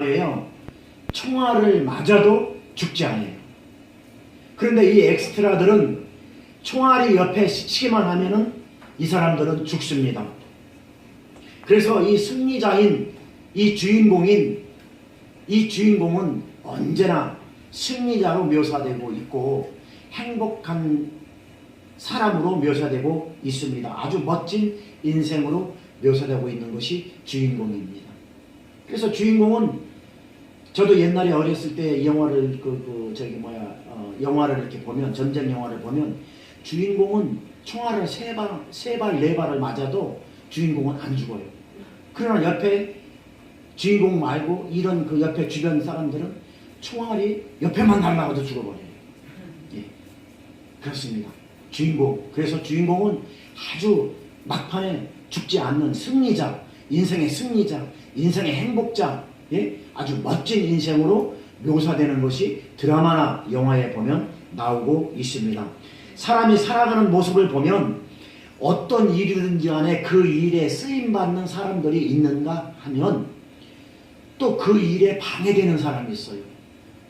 예요. 총알을 맞아도 죽지 않아요. 그런데 이 엑스트라들은 총알이 옆에 스치기만 하면은 이 사람들은 죽습니다. 그래서 이 승리자인 이 주인공은 언제나 승리자로 묘사되고 있고 행복한 사람으로 묘사되고 있습니다. 아주 멋진 인생으로 묘사되고 있는 것이 주인공입니다. 그래서 주인공은 저도 옛날에 어렸을 때 영화를 영화를 이렇게 보면, 전쟁 영화를 보면 주인공은 총알을 세 발, 네 발을 맞아도 주인공은 안 죽어요. 그러나 옆에 주인공 말고 이런 그 옆에 주변 사람들은 총알이 옆에만 날아가도 죽어버려요. 예. 그렇습니다. 그래서 주인공은 아주 막판에 죽지 않는 승리자, 인생의 승리자, 인생의 행복자, 예? 아주 멋진 인생으로 묘사되는 것이 드라마나 영화에 보면 나오고 있습니다. 사람이 살아가는 모습을 보면 어떤 일이든지 간에 그 일에 쓰임받는 사람들이 있는가 하면 또 그 일에 방해되는 사람이 있어요.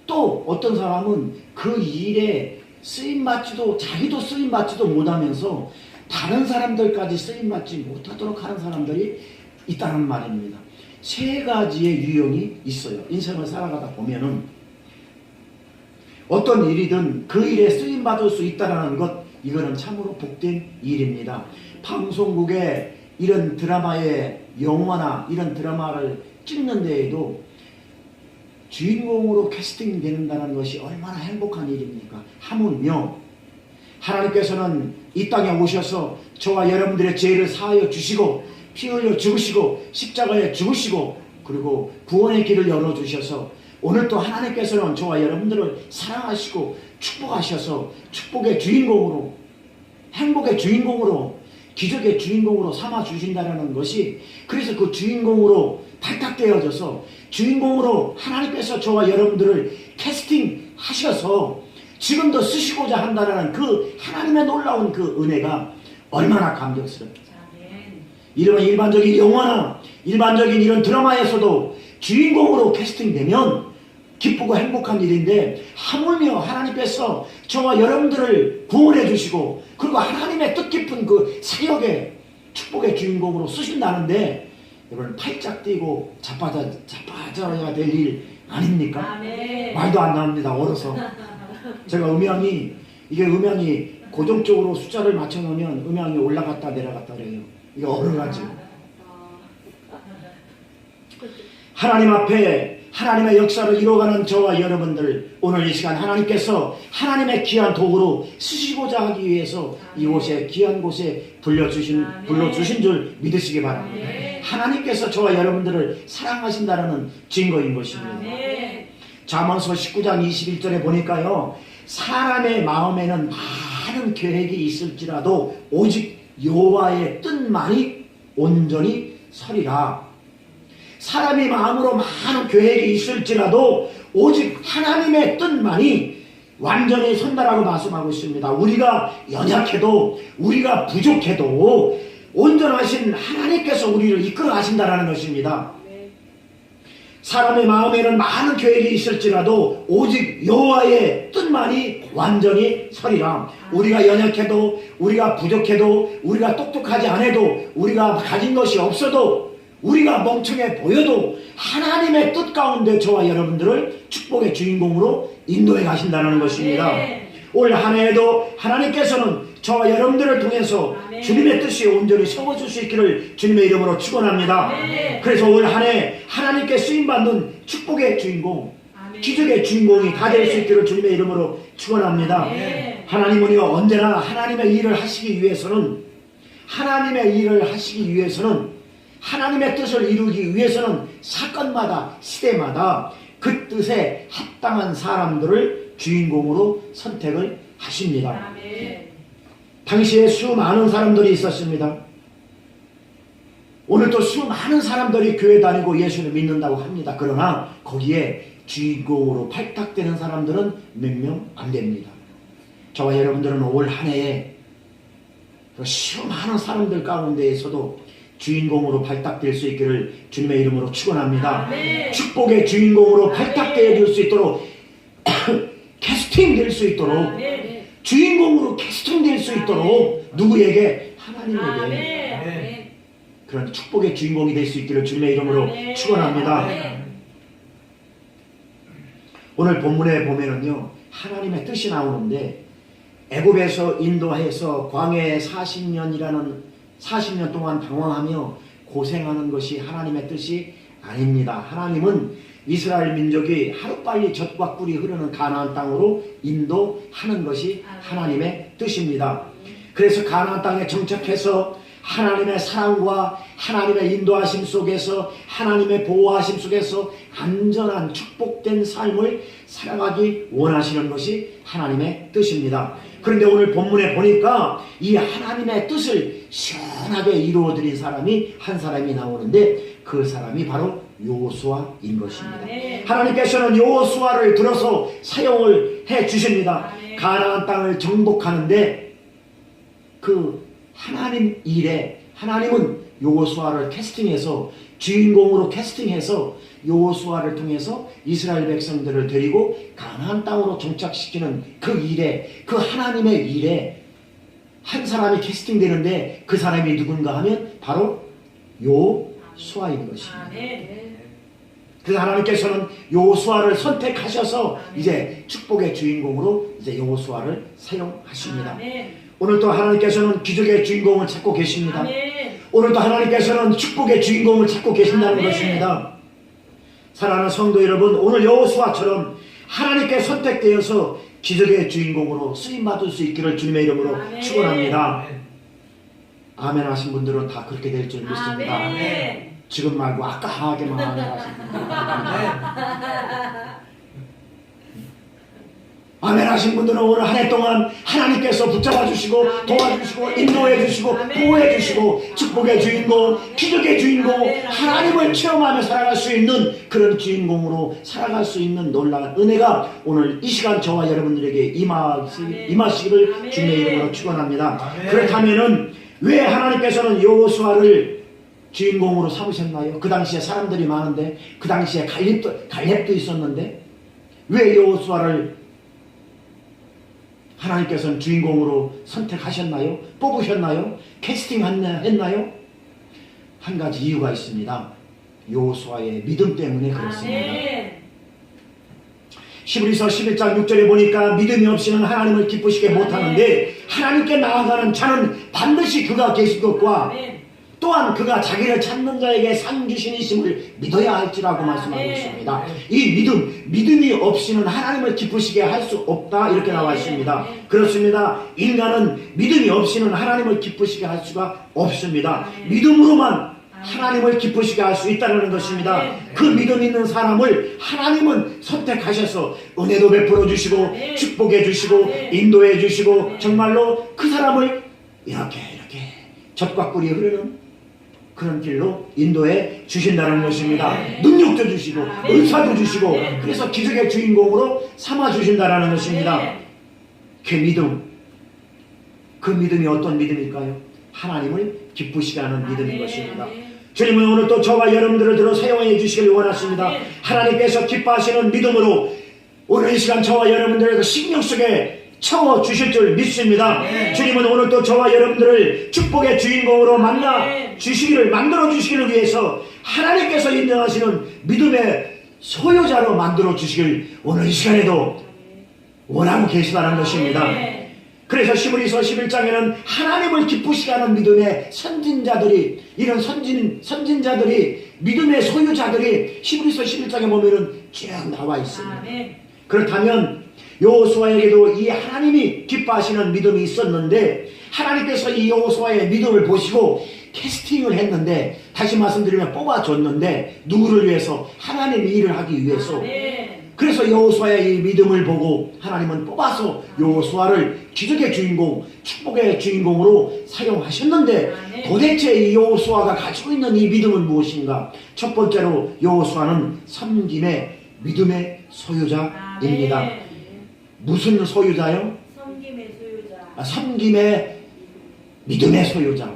또 어떤 사람은 그 일에 쓰임받지도, 자기도 쓰임받지도 못하면서 다른 사람들까지 쓰임받지 못하도록 하는 사람들이 있다는 말입니다. 세 가지의 유형이 있어요. 인생을 살아가다 보면은 어떤 일이든 그 일에 쓰임받을 수 있다는 것, 이거는 참으로 복된 일입니다. 방송국에 이런 드라마의 영화나 이런 드라마를 찍는 데에도 주인공으로 캐스팅 된다는 것이 얼마나 행복한 일입니까? 하물며 하나님께서는 이 땅에 오셔서 저와 여러분들의 죄를 사하여 주시고 피 흘려 죽으시고 십자가에 죽으시고 그리고 구원의 길을 열어주셔서 오늘 또 하나님께서는 저와 여러분들을 사랑하시고 축복하셔서 축복의 주인공으로, 행복의 주인공으로, 기적의 주인공으로 삼아주신다는 것이, 그래서 그 주인공으로 발탁되어져서 주인공으로 하나님께서 저와 여러분들을 캐스팅하셔서 지금도 쓰시고자 한다는 그 하나님의 놀라운 그 은혜가 얼마나 감격스럽다. 이런 일반적인 영화나 일반적인 이런 드라마에서도 주인공으로 캐스팅되면 기쁘고 행복한 일인데, 하물며 하나님께서 저와 여러분들을 구원해 주시고 그리고 하나님의 뜻깊은 그 사역의 축복의 주인공으로 쓰신다는데, 여러분 팔짝 뛰고 자빠져야 될 일 아닙니까? 아멘. 말도 안 나옵니다. 얼어서. 제가 음향이 고정적으로 숫자를 맞춰 놓으면 음향이 올라갔다 내려갔다 그래요. 이게 얼어가지고. 하나님 앞에 하나님의 역사를 이루어가는 저와 여러분들, 오늘 이 시간 하나님께서 하나님의 귀한 도구로 쓰시고자 하기 위해서 이곳에, 귀한 곳에 불러주신 줄 믿으시기 바랍니다. 하나님께서 저와 여러분들을 사랑하신다는 증거인 것입니다. 잠언서 19장 21절에 보니까요, 사람의 마음에는 많은 계획이 있을지라도 오직 여호와의 뜻만이 온전히 서리라. 사람이 마음으로 많은 계획이 있을지라도 오직 하나님의 뜻만이 완전히 선다라고 말씀하고 있습니다. 우리가 연약해도, 우리가 부족해도 온전하신 하나님께서 우리를 이끌어 가신다는 것입니다. 사람의 마음에는 많은 계획이 있을지라도 오직 여호와의 뜻만이 완전히 서리라. 우리가 연약해도, 우리가 부족해도, 우리가 똑똑하지 않아도, 우리가 가진 것이 없어도, 우리가 멍청해 보여도 하나님의 뜻 가운데 저와 여러분들을 축복의 주인공으로 인도해 가신다는 것입니다. 올 한 해에도 하나님께서는 저와 여러분들을 통해서 주님의 뜻이 온전히 세워질 수 있기를 주님의 이름으로 축원합니다. 그래서 올 한 해 하나님께 쓰임받는 축복의 주인공, 기적의 주인공이 다 될 수 있기를 주님의 이름으로 축원합니다. 하나님은요, 언제나 하나님의 일을 하시기 위해서는, 하나님의 뜻을 이루기 위해서는 사건마다, 시대마다 그 뜻에 합당한 사람들을 주인공으로 선택을 하십니다. 당시에 수많은 사람들이 있었습니다. 오늘도 수많은 사람들이 교회 다니고 예수를 믿는다고 합니다. 그러나 거기에 주인공으로 발탁되는 사람들은 몇 명 안 됩니다. 저와 여러분들은 올 한 해에 그 수많은 사람들 가운데에서도 주인공으로 발탁될 수 있기를 주님의 이름으로 축원합니다. 아멘. 축복의 주인공으로 아멘. 발탁되어 줄 수 있도록 캐스팅될 수 있도록 아멘. 주인공으로 캐스팅될 수 있도록 누구에게? 하나님에게 아멘. 그런 축복의 주인공이 될 수 있기를 주님의 이름으로 아멘. 축원합니다. 아멘. 오늘 본문에 보면은요 하나님의 뜻이 나오는데 애굽에서 인도해서 광야에 40년 동안 방황하며 고생하는 것이 하나님의 뜻이 아닙니다. 하나님은 이스라엘 민족이 하루빨리 젖과 꿀이 흐르는 가나안 땅으로 인도하는 것이 하나님의 뜻입니다. 그래서 가나안 땅에 정착해서 하나님의 사랑과 하나님의 인도하심 속에서 하나님의 보호하심 속에서 안전한 축복된 삶을 살아가기 원하시는 것이 하나님의 뜻입니다. 그런데 오늘 본문에 보니까 이 하나님의 뜻을 시원하게 이루어드린 사람이 한 사람이 나오는데 그 사람이 바로 여호수아인 것입니다. 아멘. 하나님께서는 여호수아를 들어서 사용을 해 주십니다. 아멘. 가나안 땅을 정복하는데 그 하나님 일에 하나님은 여호수아를 캐스팅해서 주인공으로 캐스팅해서 여호수아를 통해서 이스라엘 백성들을 데리고 가나안 땅으로 정착시키는 그 일에 그 하나님의 일에 한 사람이 캐스팅되는데 그 사람이 누군가 하면 바로 여호수아인 것입니다. 아멘. 그래서 하나님께서는 여호수아를 선택하셔서 이제 축복의 주인공으로 이제 여호수아를 사용하십니다. 아멘. 오늘도 하나님께서는 기적의 주인공을 찾고 계십니다. 아멘. 오늘도 하나님께서는 축복의 주인공을 찾고 계신다는 아멘. 것입니다. 사랑하는 성도 여러분, 오늘 여호수아처럼 하나님께 선택되어서 기적의 주인공으로 쓰임받을 수 있기를 주님의 이름으로 아멘. 축원합니다. 아멘 하신 분들은 다 그렇게 될 줄 믿습니다. 아멘. 지금 말고 아까 하게만 아멘 하신 분들. 아멘 하신 분들은 오늘 한 해 동안 하나님께서 붙잡아 주시고 아멘. 도와주시고 인도해 주시고 아멘. 보호해 주시고 축복의 주인공, 기적의 주인공, 아멘. 하나님을 체험하며 살아갈 수 있는 그런 주인공으로 살아갈 수 있는 놀라운 은혜가 오늘 이 시간 저와 여러분들에게 아멘. 임하시기를 아멘. 주님의 이름으로 축원합니다. 아멘. 그렇다면은 왜 하나님께서는 여호수아를 주인공으로 삼으셨나요? 그 당시에 사람들이 많은데 그 당시에 갈렙도 있었는데 왜 여호수아를 하나님께서는 주인공으로 선택하셨나요? 뽑으셨나요? 캐스팅했나요? 한 가지 이유가 있습니다. 여호수아의 믿음 때문에 그렇습니다. 아멘. 히브리서 11장 6절에 보니까 믿음이 없이는 하나님을 기쁘시게 못하는데 하나님께 나아가는 자는 반드시 그가 계신 것과 아멘. 또한 그가 자기를 찾는 자에게 상 주시니심을 믿어야 할지라고 말씀하고 있습니다. 이 믿음이 없이는 하나님을 기쁘시게 할 수 없다 이렇게 나와 있습니다. 그렇습니다. 인간은 믿음이 없이는 하나님을 기쁘시게 할 수가 없습니다. 믿음으로만 하나님을 기쁘시게 할 수 있다는 것입니다. 그 믿음 있는 사람을 하나님은 선택하셔서 은혜도 베풀어 주시고 축복해 주시고 인도해 주시고 정말로 그 사람을 이렇게 젖과 꿀이 흐르는 그런 길로 인도해 주신다는 것입니다. 능력도 주시고 은사도 주시고 그래서 기적의 주인공으로 삼아 주신다는 것입니다. 그 믿음이 어떤 믿음일까요? 하나님을 기쁘시게 하는 믿음인 것입니다. 주님은 오늘 또 저와 여러분들을 들어 사용해 주시길 원하십니다. 하나님께서 기뻐하시는 믿음으로 오늘 이 시간 저와 여러분들의 신경 속에 채워 주실 줄 믿습니다. 주님은 오늘 또 저와 여러분들을 축복의 주인공으로 만들어 주시기를 위해서 하나님께서 인정하시는 믿음의 소유자로 만들어 주시길 오늘 이 시간에도 원하고 계시다는 것입니다. 그래서 히브리서 11장에는 하나님을 기쁘시게 하는 믿음의 선진자들이 이런 선진자들이 믿음의 소유자들이 히브리서 11장에 보면은 쭉 나와 있습니다. 그렇다면 여호수아에게도 이 하나님이 기뻐하시는 믿음이 있었는데 하나님께서 이 여호수아의 믿음을 보시고 캐스팅을 했는데 다시 말씀드리면 뽑아줬는데 누구를 위해서? 하나님 일을 하기 위해서. 그래서 여호수아의 이 믿음을 보고 하나님은 뽑아서 여호수아를 기적의 주인공, 축복의 주인공으로 사용하셨는데 도대체 이 여호수아가 가지고 있는 이 믿음은 무엇인가? 첫 번째로 여호수아는 섬김의 믿음의 소유자입니다. 무슨 소유자요? 섬김의 소유자. 섬김의 믿음의 소유자.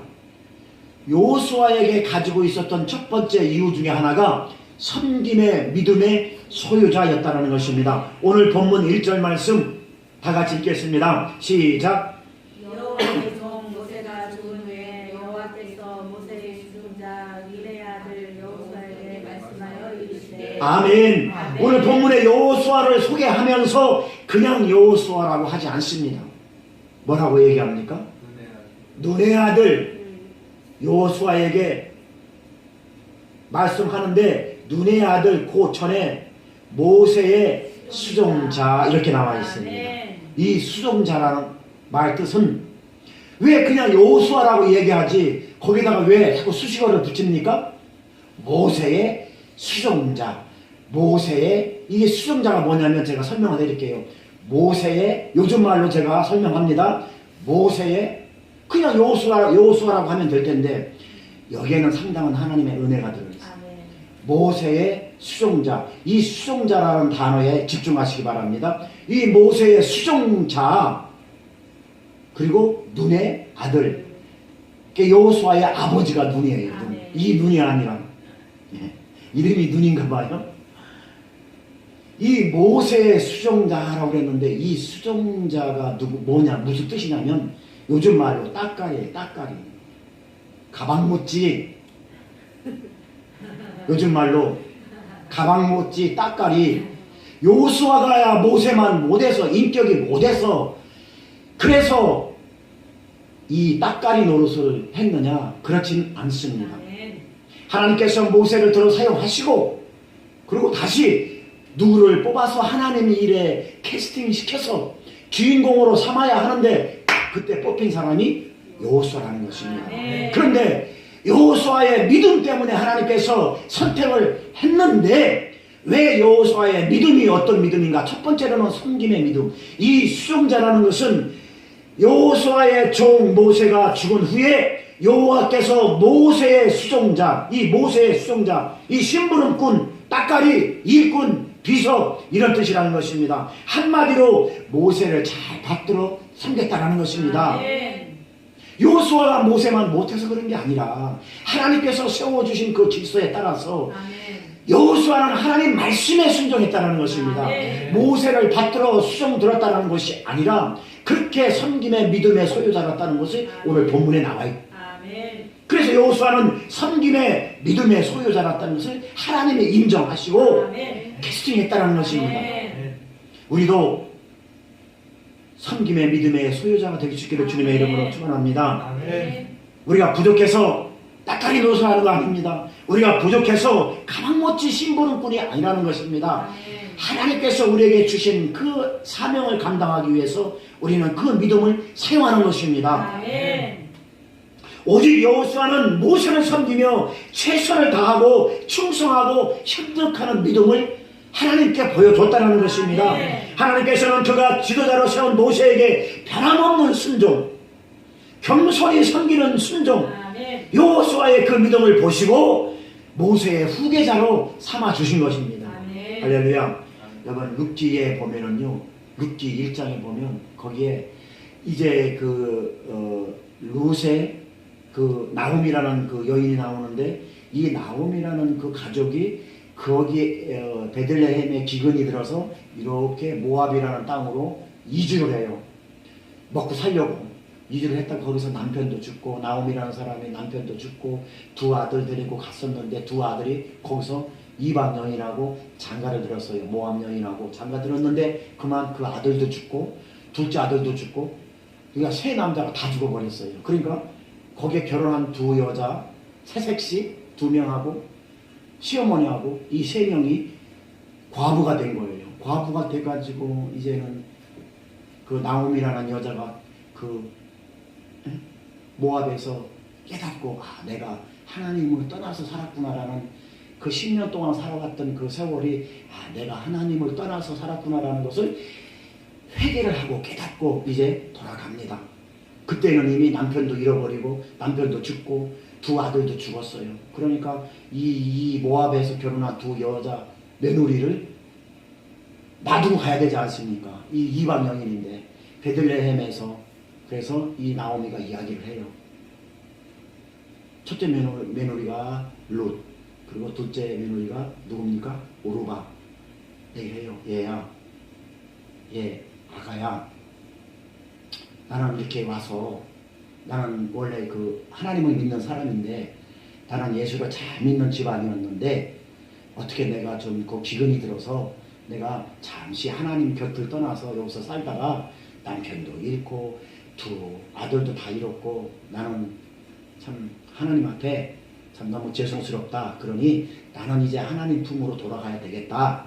여호수아에게 가지고 있었던 첫 번째 이유 중에 하나가 섬김의 믿음의 소유자였다는 것입니다. 오늘 본문 1절 말씀 다 같이 읽겠습니다. 시작. 여호와의 종 모세가 죽은 후에 여호와께서 모세의 수종자 닐의 아들 여호수아에게 말씀하여 이르시되 아멘. 오늘 본문의 여호수아를 소개하면서 그냥 여호수아라고 하지 않습니다. 뭐라고 얘기합니까? 눈의 아들 여호수아에게 말씀하는데 눈의 아들 고천에 모세의 수종자 이렇게 나와 있습니다. 이 수종자라는 말 뜻은 왜 그냥 여호수아라고 얘기하지 거기다가 왜 자꾸 수식어를 붙입니까? 모세의 수종자. 모세의 이게 수종자가 뭐냐면 제가 설명을 드릴게요. 모세의 요즘 말로 제가 설명합니다. 모세의 그냥 여호수아라고 하면 될 텐데 여기에는 상당한 하나님의 은혜가 들어있어요. 모세의 수종자. 이 수종자라는 단어에 집중하시기 바랍니다. 이 모세의 수종자 그리고 눈의 아들. 여호수아의 아버지가 눈이에요. 눈. 이 눈이 아니라 이름이 눈인가 봐요. 이 모세의 수종자라고 그랬는데 이 수종자가 뭐냐 무슨 뜻이냐면 요즘 말로 따까리예요. 따까리. 가방 못지. 요즘 말로 가방 못지 따까리. 여호수아가야 모세만 못해서 인격이 못해서 그래서 이 따까리 노릇을 했느냐? 그렇진 않습니다. 하나님께서 모세를 들어 사용하시고 그리고 다시 누구를 뽑아서 하나님이 일에 캐스팅시켜서 주인공으로 삼아야 하는데 그때 뽑힌 사람이 여호수아라는 것입니다. 그런데 여호수아의 믿음 때문에 하나님께서 선택을 했는데 왜 여호수아의 믿음이 어떤 믿음인가? 첫 번째로는 섬김의 믿음. 이 수종자라는 것은 여호수아의 종 모세가 죽은 후에 여호와께서 모세의 수종자, 이 모세의 수종자, 이 심부름꾼, 따까리, 일꾼, 비서 이런 뜻이라는 것입니다. 한마디로 모세를 잘 받들어 섬겼다는 것입니다. 여호수아가 모세만 못해서 그런 게 아니라 하나님께서 세워주신 그 질서에 따라서 여호수아는 하나님 말씀에 순종했다는 것입니다. 모세를 받들어 수종 들었다는 것이 아니라 그렇게 섬김의 믿음의 소유자였다는 것이 오늘 본문에 나와 있다. 그래서 여호수아는 섬김의 믿음의 소유자였다는 것을 하나님이 인정하시고 캐스팅했다는 것입니다. 우리도 섬김의 믿음의 소유자가 될 수 있기를 주님의 이름으로 축원합니다. 우리가 부족해서 따까리 노릇하는 거 아닙니다. 우리가 부족해서 가방 못지 심부름꾼이 아니라는 것입니다. 하나님께서 우리에게 주신 그 사명을 감당하기 위해서 우리는 그 믿음을 사용하는 것입니다. 오직 여호수아는 모세를 섬기며 최선을 다하고 충성하고 협력하는 믿음을 하나님께 보여줬다는 것입니다. 하나님께서는 그가 지도자로 세운 모세에게 변함없는 순종, 겸손히 섬기는 순종, 여호수아의 그 믿음을 보시고 모세의 후계자로 삼아주신 것입니다. 할렐루야. 여러분 룻기에 보면은요, 룻기 1장에 보면 거기에 이제 룻의 그 나홈이라는 그 여인이 나오는데 이 나홈이라는 그 가족이 거기 베들레헴에 기근이 들어서 이렇게 모압이라는 땅으로 이주를 해요. 먹고 살려고 이주를 했다가 거기서 남편도 죽고 나홈이라는 사람이 남편도 죽고 두 아들 데리고 갔었는데 두 아들이 거기서 이방 여인하고 장가를 들었어요. 모압 여인하고 장가 들었는데 그만 그 아들도 죽고 둘째 아들도 죽고 그러니까 세 남자가 다 죽어버렸어요. 그러니까 거기에 결혼한 두 여자 새색시 두 명하고 시어머니하고 이 세 명이 과부가 된 거예요. 과부가 돼가지고 이제는 그 나홈이라는 여자가 그 모압에서 깨닫고 내가 하나님을 떠나서 살았구나라는 그 10년 동안 살아왔던 그 세월이 내가 하나님을 떠나서 살았구나라는 것을 회개를 하고 깨닫고 이제 돌아갑니다. 그때는 이미 남편도 잃어버리고 남편도 죽고 두 아들도 죽었어요. 그러니까 이 모압에서 결혼한 두 여자 며느리를 놔두고 가야 되지 않습니까? 이 이방 여인인데 베들레헴에서 그래서 이 나오미가 이야기를 해요. 첫째 며느리가 룻, 그리고 둘째 며느리가 누굽니까? 오르바. 얘기해요. 얘야, 얘 아가야, 나는 이렇게 와서, 나는 원래 그 하나님을 믿는 사람인데, 나는 예수를 잘 믿는 집안이었는데, 어떻게 내가 좀 그 기근이 들어서 내가 잠시 하나님 곁을 떠나서 여기서 살다가 남편도 잃고 두 아들도 다 잃었고, 나는 참 하나님 앞에 참 너무 죄송스럽다. 그러니 나는 이제 하나님 품으로 돌아가야 되겠다.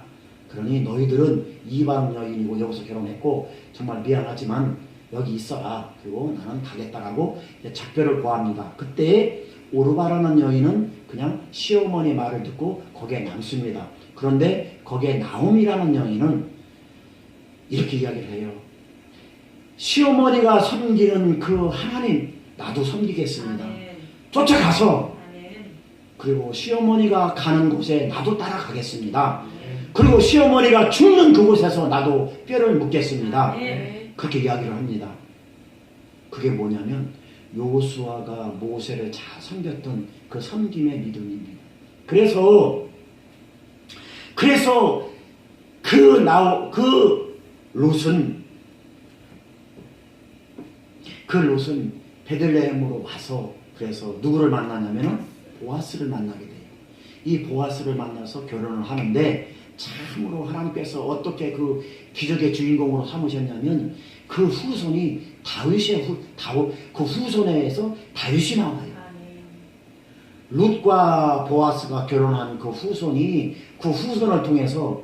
그러니 너희들은 이방 여인이고 여기서 결혼했고 정말 미안하지만 여기 있어라. 그리고 나는 가겠다라고 작별을 구합니다. 그때 오르바라는 여인은 그냥 시어머니 말을 듣고 거기에 남습니다. 그런데 거기에 나옴이라는 여인은 이렇게 이야기를 해요. 시어머니가 섬기는 그 하나님 나도 섬기겠습니다. 쫓아가서, 그리고 시어머니가 가는 곳에 나도 따라가겠습니다. 그리고 시어머니가 죽는 그곳에서 나도 뼈를 묻겠습니다. 그렇게 이야기를 합니다. 그게 뭐냐면 여호수아가 모세를 잘 섬겼던 그 섬김의 믿음입니다. 그래서 롯은 베들레헴으로 와서 그래서 누구를 만나냐면 보아스를 만나게 돼요. 이 보아스를 만나서 결혼을 하는데 참으로 하나님께서 어떻게 그 기적의 주인공으로 삼으셨냐면 그 후손이 그 후손에서 다윗이 나와요. 룻과 보아스가 결혼한 그 후손이 그 후손을 통해서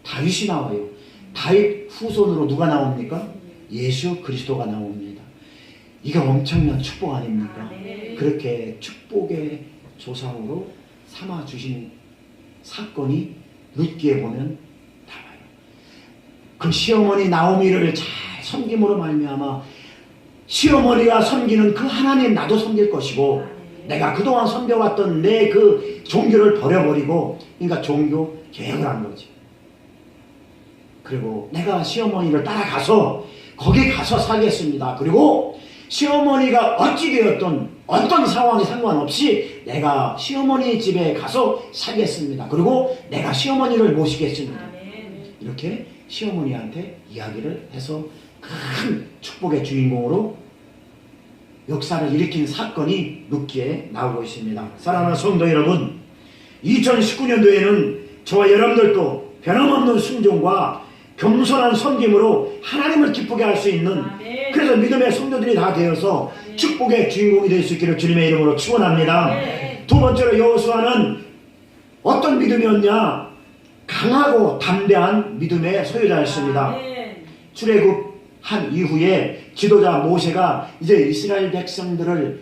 다윗이 나와요. 다윗 후손으로 누가 나옵니까? 예수 그리스도가 나옵니다. 이게 엄청난 축복 아닙니까? 그렇게 축복의 조상으로 삼아주신 사건이 룻기에 보면 나와요. 그 시어머니 나오미를 잘 섬김으로 말미암아 시어머니가 섬기는 그 하나님 나도 섬길 것이고, 내가 그동안 섬겨왔던 내 그 종교를 버려버리고, 그러니까 종교 개혁을 한 거지. 그리고 내가 시어머니를 따라가서 거기 가서 살겠습니다. 그리고 시어머니가 어찌 되었던 어떤 상황이 상관없이 내가 시어머니 집에 가서 살겠습니다. 그리고 내가 시어머니를 모시겠습니다. 이렇게 시어머니한테 이야기를 해서 큰 축복의 주인공으로 역사를 일으킨 사건이 룻기에 나오고 있습니다. 사랑하는 성도 여러분, 2019년도에는 저와 여러분들도 변함없는 순종과 겸손한 섬김으로 하나님을 기쁘게 할 수 있는, 그래서 믿음의 성도들이 다 되어서 축복의 주인공이 될 수 있기를 주님의 이름으로 축원합니다. 두 번째로 여호수아는 어떤 믿음이었냐? 강하고 담대한 믿음의 소유자였습니다. 출애굽한 이후에 지도자 모세가 이제 이스라엘 백성들을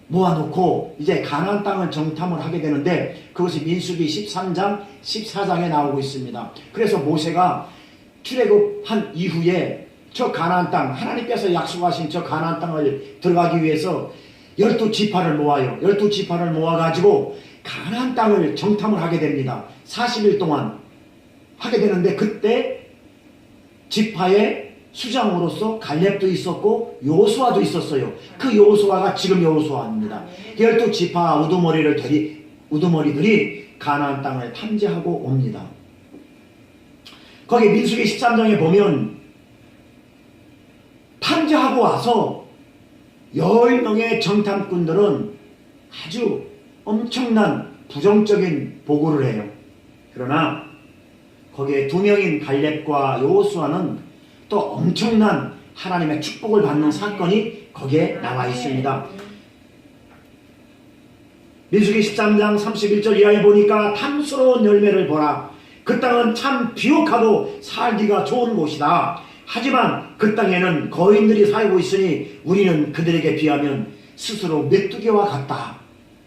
모아놓고 이제 가나안 땅을 정탐을 하게 되는데, 그것이 민수기 13장 14장에 나오고 있습니다. 그래서 모세가 출애굽한 이후에 저 가나안 땅, 하나님께서 약속하신 저 가나안 땅을 들어가기 위해서 12지파를 모아요. 12지파를 모아가지고 가나안 땅을 정탐을 하게 됩니다. 40일 동안 하게 되는데, 그때 지파의 수장으로서 갈렙도 있었고 여호수아도 있었어요. 그 여호수아가 지금 여호수아입니다. 12지파 우두머리들이 가나안 땅을 탐지하고 옵니다. 거기 민수기 13장에 보면 탐지하고 와서 10명의 정탐꾼들은 아주 엄청난 부정적인 보고를 해요. 그러나 거기에 2명인 갈렙과 여호수아는 또 엄청난 하나님의 축복을 받는 사건이 거기에 나와 있습니다. 민수기 13장 31절 이하에 보니까 탐스러운 열매를 보라. 그 땅은 참 비옥하고 살기가 좋은 곳이다. 하지만 그 땅에는 거인들이 살고 있으니 우리는 그들에게 비하면 스스로 메뚜기와 같다.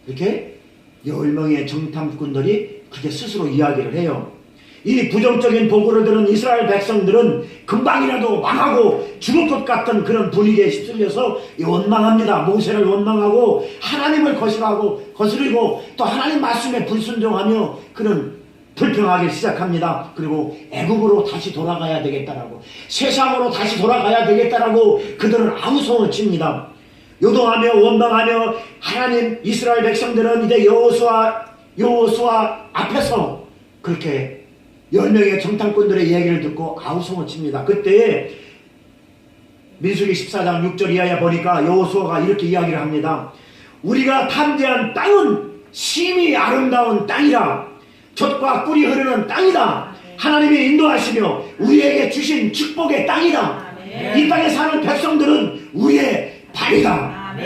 이렇게 10명의 정탐꾼들이 그렇게 스스로 이야기를 해요. 이 부정적인 보고를 들은 이스라엘 백성들은 금방이라도 망하고 죽을 것 같은 그런 분위기에 휩쓸려서 원망합니다. 모세를 원망하고 하나님을 거스르고 또 하나님 말씀에 불순종하며 그는 불평하기 시작합니다. 그리고 애굽으로 다시 돌아가야 되겠다라고, 세상으로 다시 돌아가야 되겠다라고 그들은 아우성을 칩니다. 요동하며 원망하며 하나님 이스라엘 백성들은 이제 여호수아 앞에서 그렇게 10명의 정탐꾼들의 얘기를 듣고 아우성을 칩니다. 그때 민수기 14장 6절 이하에 보니까 여호수아가 이렇게 이야기를 합니다. 우리가 탐지한 땅은 심히 아름다운 땅이라. 젖과 꿀이 흐르는 땅이다. 하나님이 인도하시며 우리에게 주신 축복의 땅이다. 이 땅에 사는 백성들은 우리의 발이다.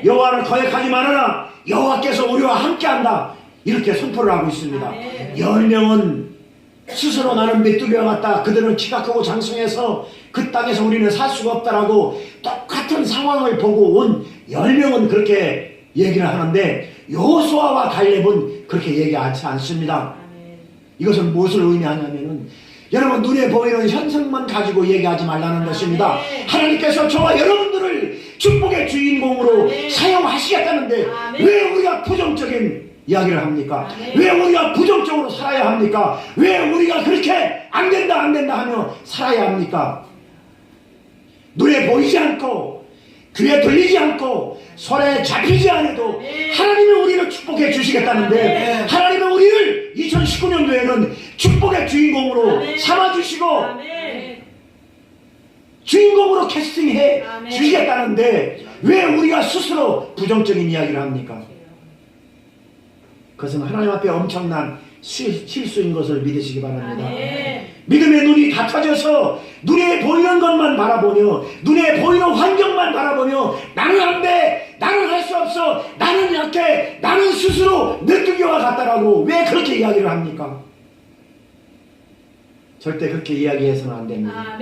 여호와를 거역하지 말아라. 여호와께서 우리와 함께한다. 이렇게 선포를 하고 있습니다. 10명은 스스로 나는 메뚜기와 같다. 그들은 키가 크고 장성해서 그 땅에서 우리는 살 수가 없다라고 똑같은 상황을 보고 온 10명은 그렇게 얘기를 하는데 여호수아와 갈렙은 그렇게 얘기하지 않습니다. 이것은 무엇을 의미하냐면은 여러분 눈에 보이는 현상만 가지고 얘기하지 말라는 것입니다. 하나님께서 저와 여러분들을 축복의 주인공으로 사용하시겠다는데 왜 우리가 부정적인 이야기를 합니까? 왜 우리가 부정적으로 살아야 합니까? 왜 우리가 그렇게 안 된다 하며 살아야 합니까? 눈에 보이지 않고 귀에 들리지 않고 손에 잡히지 않아도 하나님은 우리를 축복해 주시겠다는데 하나님은 우리를 2019년도에는 축복의 주인공으로 삼아주시고 주인공으로 캐스팅해 주시겠다는데 왜 우리가 스스로 부정적인 이야기를 합니까? 그것은 하나님 앞에 엄청난 실수인 것을 믿으시기 바랍니다. 믿음의 눈이 다 터져서 눈에 보이는 것만 바라보며 눈에 보이는 환경만 바라보며 나는 안 돼, 나는 할 수 없어, 나는 약해, 나는 스스로 메뚜기와 같다라고 왜 그렇게 이야기를 합니까? 절대 그렇게 이야기해서는 안 됩니다.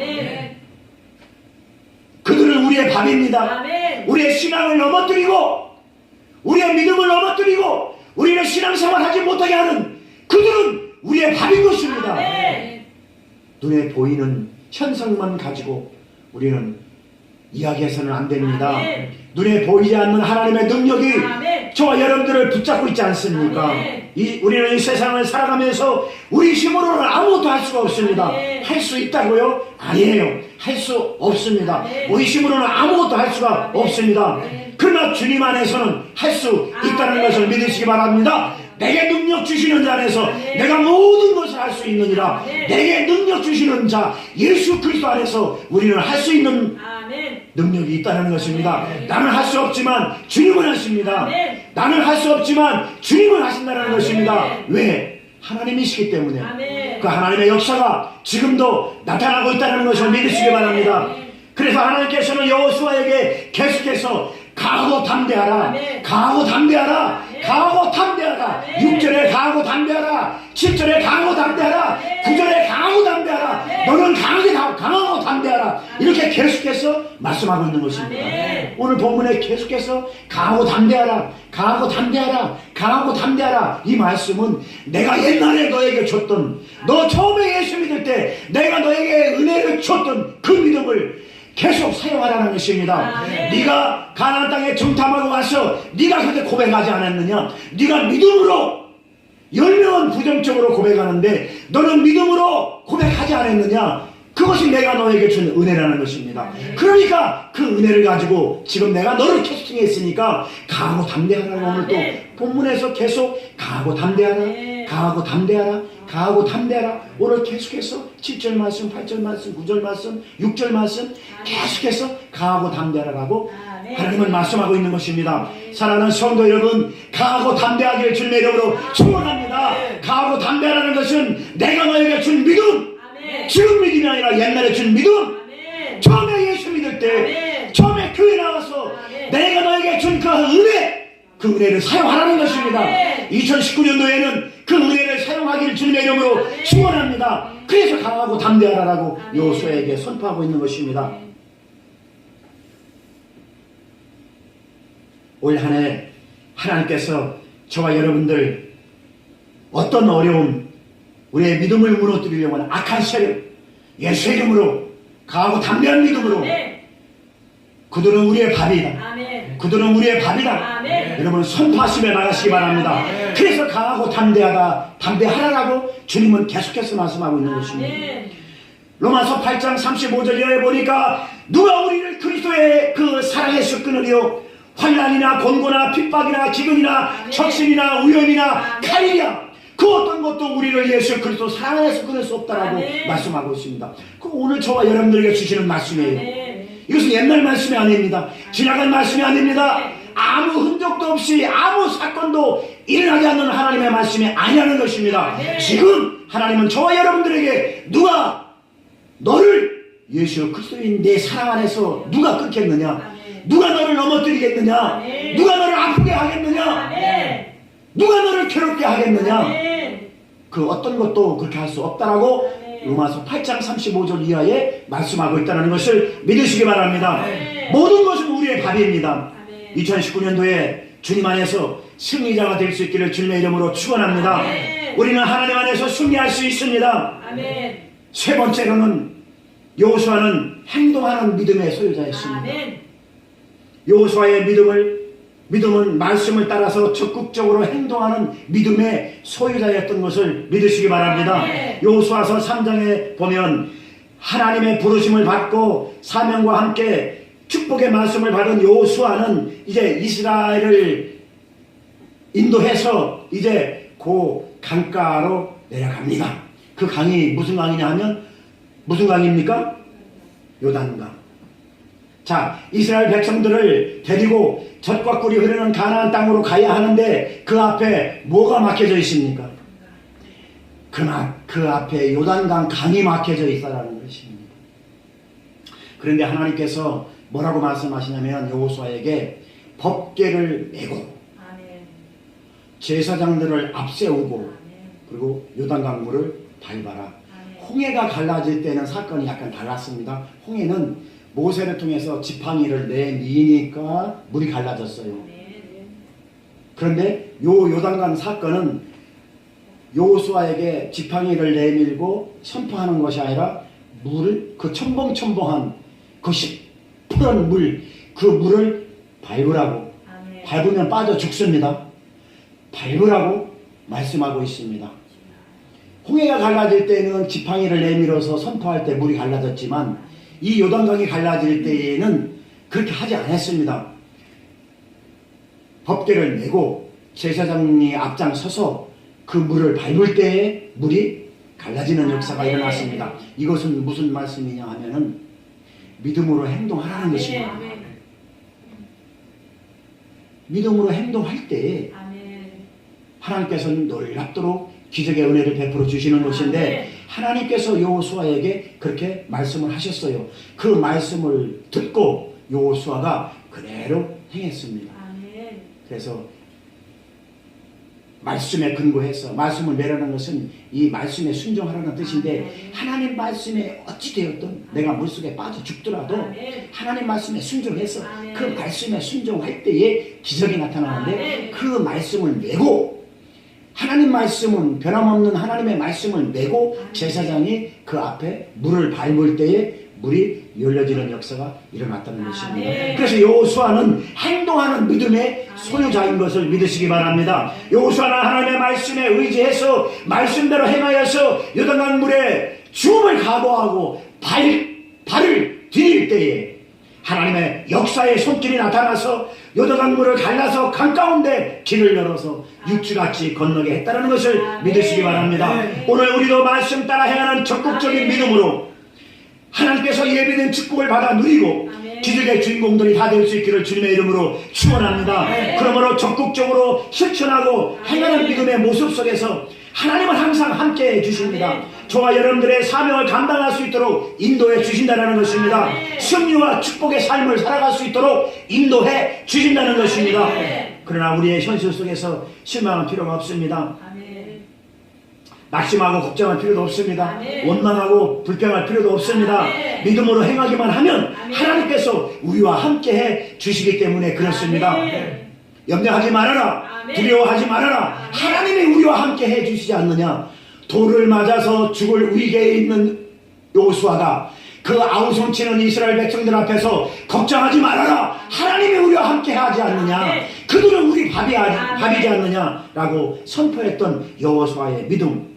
그들은 우리의 밥입니다. 우리의 신앙을 넘어뜨리고 우리의 믿음을 넘어뜨리고 우리를 신앙생활 하지 못하게 하는 그들은 우리의 밥인 것입니다. 눈에 보이는 현상만 가지고 우리는 이야기해서는 안 됩니다. 눈에 보이지 않는 하나님의 능력이 저와 여러분들을 붙잡고 있지 않습니까? 우리는 이 세상을 살아가면서 우리 힘으로는 아무것도 할 수가 없습니다. 할 수 있다고요? 아니에요. 할 수 없습니다. 우리 힘으로는 아무것도 할 수가 없습니다. 그러나 주님 안에서는 할 수 있다는 것을 믿으시기 바랍니다. 내게 능력 주시는 자 안에서 내가 모든 것을 할 수 있느니라. 내게 능력 주시는 자 예수 그리스도 안에서 우리는 할 수 있는 능력이 있다는 것입니다. 나는 할 수 없지만 주님은 하십니다. 나는 할 수 없지만 주님은 하신다는 것입니다. 왜? 하나님이시기 때문에 그 하나님의 역사가 지금도 나타나고 있다는 것을 믿으시기 바랍니다. 그래서 하나님께서는 여호수아에게 계속해서 강하고 담대하라, 강하고 담대하라, 강하고 담대하라, 6절에 강하고 담대하라, 7절에 강하고 담대하라, 9절에 강하고 담대하라, 너는 강하고 담대하라, 이렇게 계속해서 말씀하고 있는 것입니다. 오늘 본문에 계속해서 강하고 담대하라, 강하고 담대하라, 강하고 담대하라, 이 말씀은 내가 옛날에 너에게 줬던, 너 처음에 예수 믿을 때 내가 너에게 은혜를 줬던 그 믿음을 계속 사용하라는 것입니다. 네가 가나안 땅에 정탐하고 와서 네가 그때 고백하지 않았느냐? 네가 믿음으로 10명은 부정적으로 고백하는데 너는 믿음으로 고백하지 않았느냐? 그것이 내가 너에게 준 은혜라는 것입니다. 그러니까 그 은혜를 가지고 지금 내가 너를 캐스팅했으니까 강하고 담대하라고 오늘 또 본문에서 계속 강하고 담대하라, 강하고 담대하라, 강하고 담대하라. 오늘 계속해서 7절 말씀, 8절 말씀, 9절 말씀, 6절 말씀 계속해서 강하고 담대하라고 하나님은 말씀하고 있는 것입니다. 사랑하는 성도 여러분, 강하고 담대하기를 주님의 이름으로 축원합니다. 강하고 담대하라는 것은 내가 너에게 준 믿음, 지금 믿음이 아니라 옛날에 준 믿음, 처음에 예수 믿을 때, 처음에 교회 나와서 내가 너에게 준 그 은혜, 그 은혜를 사용하라는 것입니다. 2019년도에는 그 은혜를 사용하기를 주님의 이름으로 축원합니다. 그래서 강하고 담대하라라고 여호수아에게 선포하고 있는 것입니다. 올 한 해 하나님께서 저와 여러분들 어떤 어려움, 우리의 믿음을 무너뜨리려고 하는 악한 세력, 예수의 이름으로 강하고 담대한 믿음으로 그들은 우리의 밥이다. 그들은 우리의 밥이다. 여러분 선포하시며 나가시기 바랍니다. 그래서 강하고 담대하라라고 주님은 계속해서 말씀하고 있는 것입니다. 로마서 8장 35절에 보니까 누가 우리를 그리스도의 그 사랑에서 끊으리요? 환난이나 곤고나 핍박이나 기근이나 적신이나 위험이나 칼이야 그 어떤 것도 우리를 예수 그리스도 사랑 안에서 끊을 수 없다라고 말씀하고 있습니다. 그 오늘 저와 여러분들에게 주시는 말씀이에요. 이것은 옛날 말씀이 아닙니다. 지나간 말씀이 아닙니다. 아무 흔적도 없이 아무 사건도 일어나지 않는 하나님의 말씀이 아니라는 것입니다. 지금 하나님은 저와 여러분들에게 누가 너를 예수 그리스도인 내 사랑 안에서 누가 끊겠느냐, 누가 너를 넘어뜨리겠느냐, 누가 너를 아프게 하겠느냐, 누가 너를 괴롭게 하겠느냐, 그 어떤 것도 그렇게 할 수 없다라고 로마서 8장 35절 이하에 말씀하고 있다는 것을 믿으시기 바랍니다. 모든 것은 우리의 밥입니다. 2019년도에 주님 안에서 승리자가 될 수 있기를 주님의 이름으로 축원합니다. 우리는 하나님 안에서 승리할 수 있습니다. 세 번째로는 여호수아는 행동하는 믿음의 소유자였습니다. 여호수아의 믿음은 말씀을 따라서 적극적으로 행동하는 믿음의 소유자였던 것을 믿으시기 바랍니다. 여호수아서 3장에 보면 하나님의 부르심을 받고 사명과 함께 축복의 말씀을 받은 여호수아는 이제 이스라엘을 인도해서 이제 그 강가로 내려갑니다. 그 강이 무슨 강이냐 하면 무슨 강입니까? 요단강. 자, 이스라엘 백성들을 데리고 젖과 꿀이 흐르는 가나안 땅으로 가야 하는데 그 앞에 뭐가 막혀져 있습니까? 그 앞에 요단강 강이 막혀져 있다라는 것입니다. 그런데 하나님께서 뭐라고 말씀하시냐면 여호수아에게 법궤를 메고 제사장들을 앞세우고 그리고 요단강 물을 밟아라. 홍해가 갈라질 때는 사건이 약간 달랐습니다. 홍해는 모세를 통해서 지팡이를 내미니까 물이 갈라졌어요. 그런데 요단강 사건은 여호수아에게 지팡이를 내밀고 선포하는 것이 아니라 물을 그 첨벙첨벙한 그 시퍼런 물, 그 물을 밟으라고, 밟으면 빠져 죽습니다. 밟으라고 말씀하고 있습니다. 홍해가 갈라질 때는 지팡이를 내밀어서 선포할 때 물이 갈라졌지만 이 요단강이 갈라질 때에는 그렇게 하지 않았습니다. 법궤를 메고 제사장이 앞장서서 그 물을 밟을 때에 물이 갈라지는 역사가 일어났습니다. 이것은 무슨 말씀이냐 하면은 믿음으로 행동하라는 것입니다. 믿음으로 행동할 때에 하나님께서는 놀랍도록 기적의 은혜를 베풀어 주시는 것인데 하나님께서 여호수아에게 그렇게 말씀을 하셨어요. 그 말씀을 듣고 여호수아가 그대로 행했습니다. 그래서 말씀에 근거해서 말씀을 내라는 것은 이 말씀에 순종하라는 뜻인데 하나님 말씀에 어찌 되었든 내가 물속에 빠져 죽더라도 하나님 말씀에 순종해서 그 말씀에 순종할 때에 기적이 나타나는데 그 말씀을 메고 하나님 말씀은 변함없는 하나님의 말씀을 메고 제사장이 그 앞에 물을 밟을 때에 물이 열려지는 역사가 일어났다는 것입니다. 그래서 여호수아는 행동하는 믿음의 소유자인 것을 믿으시기 바랍니다. 여호수아는 하나님의 말씀에 의지해서 말씀대로 행하여서 요단강 물에 죽음을 각오하고 발을 디딜 때에 하나님의 역사의 손길이 나타나서 요단강 물을 갈라서 강 가운데 길을 열어서 육지같이 건너게 했다는 것을 믿으시기 바랍니다. 오늘 우리도 말씀 따라 행하는 적극적인 믿음으로 하나님께서 예비된 축복을 받아 누리고 기적의 주인공들이 다 될 수 있기를 주님의 이름으로 축원합니다. 그러므로 적극적으로 실천하고 행하는 믿음의 모습 속에서 하나님은 항상 함께 해주십니다. 저와 여러분들의 사명을 감당할 수 있도록 인도해 주신다는 것입니다. 승리와 축복의 삶을 살아갈 수 있도록 인도해 주신다는 것입니다. 그러나 우리의 현실 속에서 실망할 필요가 없습니다. 낙심하고 걱정할 필요도 없습니다. 원망하고 불평할 필요도 없습니다. 믿음으로 행하기만 하면 하나님께서 우리와 함께해 주시기 때문에 그렇습니다. 염려하지 말아라, 두려워하지 말아라. 하나님이 우리와 함께해 주시지 않느냐. 돌을 맞아서 죽을 위기에 있는 여호수아가 그 아우성치는 이스라엘 백성들 앞에서 걱정하지 말아라, 하나님이 우리와 함께하지 않느냐, 그들은 우리 밥이지 않느냐라고 선포했던 여호수아의 믿음,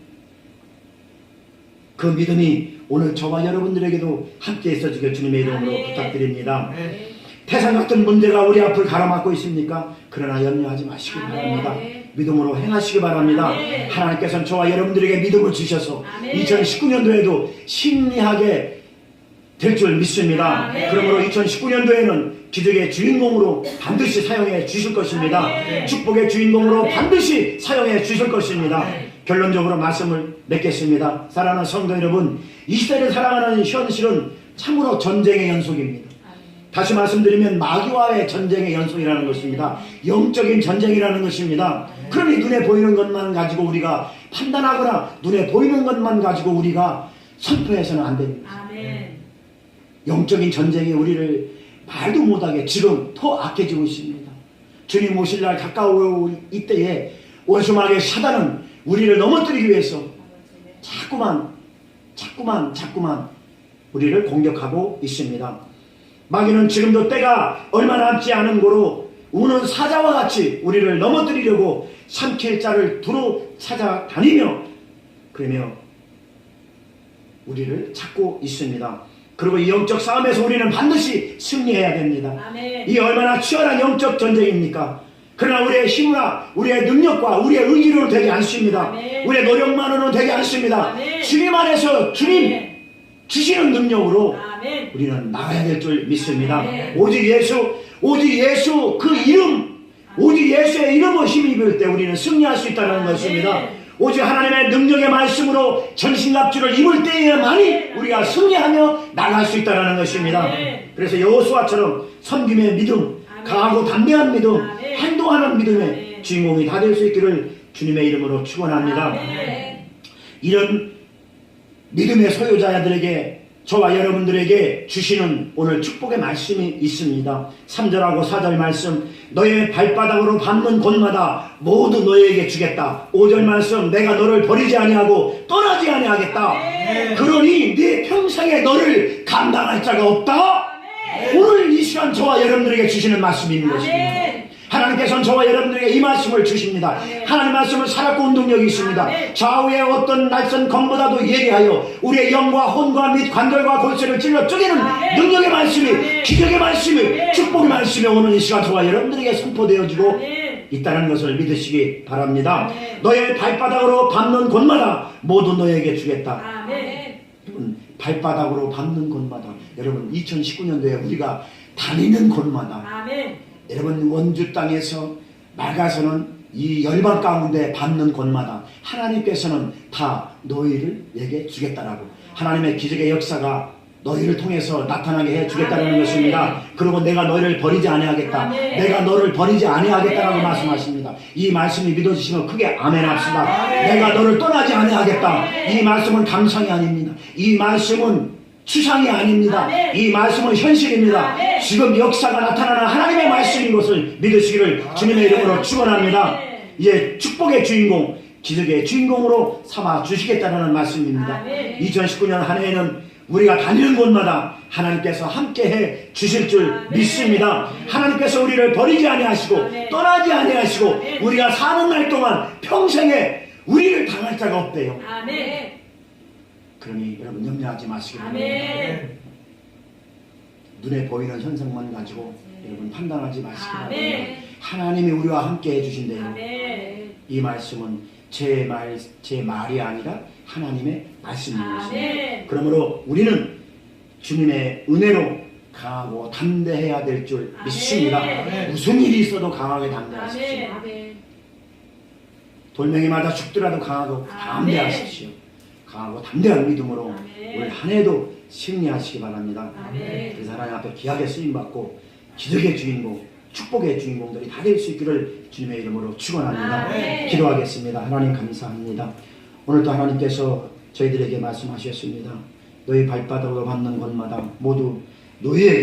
그 믿음이 오늘 저와 여러분들에게도 함께 있어주길 주님의 이름으로 부탁드립니다. 태산 같은 문제가 우리 앞을 가로막고 있습니까? 그러나 염려하지 마시기 바랍니다. 믿음으로 행하시기 바랍니다. 하나님께서는 저와 여러분들에게 믿음을 주셔서 2019년도에도 승리하게 될 줄 믿습니다. 그러므로 2019년도에는 기적의 주인공으로 반드시 사용해 주실 것입니다. 축복의 주인공으로 반드시 사용해 주실 것입니다. 결론적으로 말씀을 맺겠습니다. 사랑하는 성도 여러분, 이 시대를 살아가는 현실은 참으로 전쟁의 연속입니다. 다시 말씀드리면 마귀와의 전쟁의 연속이라는 것입니다. 영적인 전쟁이라는 것입니다. 그러니 눈에 보이는 것만 가지고 우리가 판단하거나 눈에 보이는 것만 가지고 우리가 선포해서는 안 됩니다. 영적인 전쟁이 우리를 말도 못하게 지금 더 악해지고 있습니다. 주님 오실 날 가까워올 이때에 원수마귀의 사단은 우리를 넘어뜨리기 위해서 자꾸만 우리를 공격하고 있습니다. 마귀는 지금도 때가 얼마 남지 않은 고로 우는 사자와 같이 우리를 넘어뜨리려고 삼킬 자를 두루 찾아다니며 그러며 우리를 찾고 있습니다. 그리고 이 영적 싸움에서 우리는 반드시 승리해야 됩니다. 이 얼마나 치열한 영적 전쟁입니까? 그러나 우리의 힘이나 우리의 능력과 우리의 의지로는 되지 않습니다. 우리의 노력만으로는 되지 않습니다. 주님 안에서 주님 주시는 능력으로 우리는 나가야 될 줄 믿습니다. 오직 예수 그 이름, 오직 예수의 이름으로 힘입을 때 우리는 승리할 수 있다는 것입니다. 오직 하나님의 능력의 말씀으로 전신갑주를 입을 때에만이 우리가 승리하며 나갈 수 있다는 것입니다. 그래서 여호수아처럼 섬김의 믿음, 강하고 담대한 믿음, 행동하는 믿음의 주인공이 다 될 수 있기를 주님의 이름으로 축원합니다. 이런 믿음의 소유자들에게 저와 여러분들에게 주시는 오늘 축복의 말씀이 있습니다. 3절하고 4절 말씀, 너의 발바닥으로 밟는 곳마다 모두 너에게 주겠다. 5절 말씀, 내가 너를 버리지 아니하고 떠나지 아니하겠다. 그러니 네 평생에 너를 감당할 자가 없다. 오늘 이 시간 저와 여러분들에게 주시는 말씀이 있는 것입니다. 하나님께서는 저와 여러분들에게 이 말씀을 주십니다. 하나님 말씀은 살았고 운동력이 있습니다. 좌우의 어떤 날선 검보다도 예리하여 우리의 영과 혼과 및 관절과 골수를 찔러 쪼개는 능력의 말씀이, 기적의 말씀이, 축복의 말씀이 오늘 이 시간 저와 여러분들에게 선포되어지고 있다는 것을 믿으시기 바랍니다. 너의 발바닥으로 밟는 곳마다 모두 너에게 주겠다. 여러분, 발바닥으로 밟는 곳마다, 여러분 2019년도에 우리가 다니는 곳마다, 여러분 원주 땅에서 맑아서는 이 열방 가운데 밟는 곳마다 하나님께서는 다 너희를 주겠다라고, 하나님의 기적의 역사가 너희를 통해서 나타나게 해주겠다는 것입니다. 그리고 내가 너희를 버리지 아니하겠다. 내가 너를 버리지 아니하겠다라고 말씀하십니다. 이 말씀이 믿어지시면 크게 아멘 합시다. 내가 너를 떠나지 아니하겠다. 이 말씀은 감상이 아닙니다. 이 말씀은 추상이 아닙니다. 이 말씀은 현실입니다. 지금 역사가 나타나는 하나님의 말씀인 것을 믿으시기를 주님의 이름으로 축원합니다. 이제 축복의 주인공, 기적의 주인공으로 삼아 주시겠다는 말씀입니다. 2019년 한 해에는 우리가 다니는 곳마다 하나님께서 함께해 주실 줄 믿습니다. 하나님께서 우리를 버리지 아니하시고 떠나지 아니하시고 우리가 사는 날 동안 평생에 우리를 당할 자가 없대요. 그러니 여러분 염려하지 마시기 바랍니다. 눈에 보이는 현상만 가지고 여러분 판단하지 마시기 바랍니다. 하나님이 우리와 함께 해주신대요. 이 말씀은 제 말이 아니라 하나님의 말씀인 것입니다. 그러므로 우리는 주님의 은혜로 강하고 담대해야 될 줄 믿습니다. 무슨 일이 있어도 강하게 담대하십시오. 돌멩이 맞아 죽더라도 강하고 담대하십시오. 강하고 담대한 믿음으로 올 한 해도 승리하시기 바랍니다. 그래서 하나님 앞에 귀하게 쓰임받고 기적의 주인공, 축복의 주인공들이 다 될 수 있기를 주님의 이름으로 축원합니다. 기도하겠습니다. 하나님 감사합니다. 오늘도 하나님께서 저희들에게 말씀하셨습니다. 너희 발바닥으로 밟는 곳마다 모두 너희의